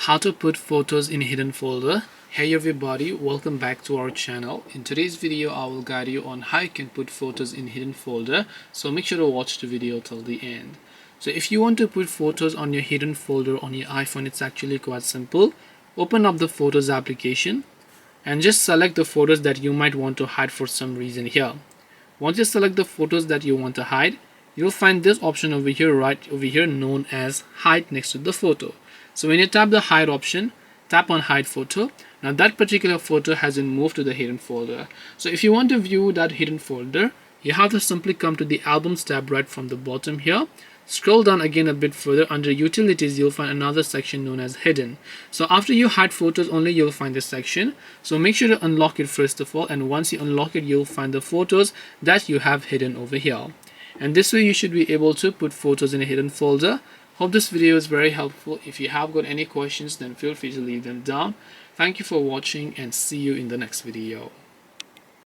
How to put photos in a hidden folder. Hey everybody, welcome back to our channel. In today's video I will guide you on how you can put photos in hidden folder, so make sure to watch the video till the end. So if you want to put photos on your hidden folder on your iPhone, it's actually quite simple. Open up the Photos application and just select the photos that you might want to hide for some reason here. Once you select the photos that you want to hide, you'll find this option over here, right over here, known as hide next to the photo. So when you tap the hide option, tap on hide photo. Now that particular photo has been moved to the hidden folder. So if you want to view that hidden folder, you have to simply come to the albums tab right from the bottom here. Scroll down again a bit further. Under utilities, you'll find another section known as hidden. So after you hide photos only, you'll find this section. So make sure to unlock it first of all, and once you unlock it, you'll find the photos that you have hidden over here. And this way you should be able to put photos in a hidden folder. Hope this video is very helpful. If you have got any questions, then feel free to leave them down. Thank you for watching and see you in the next video.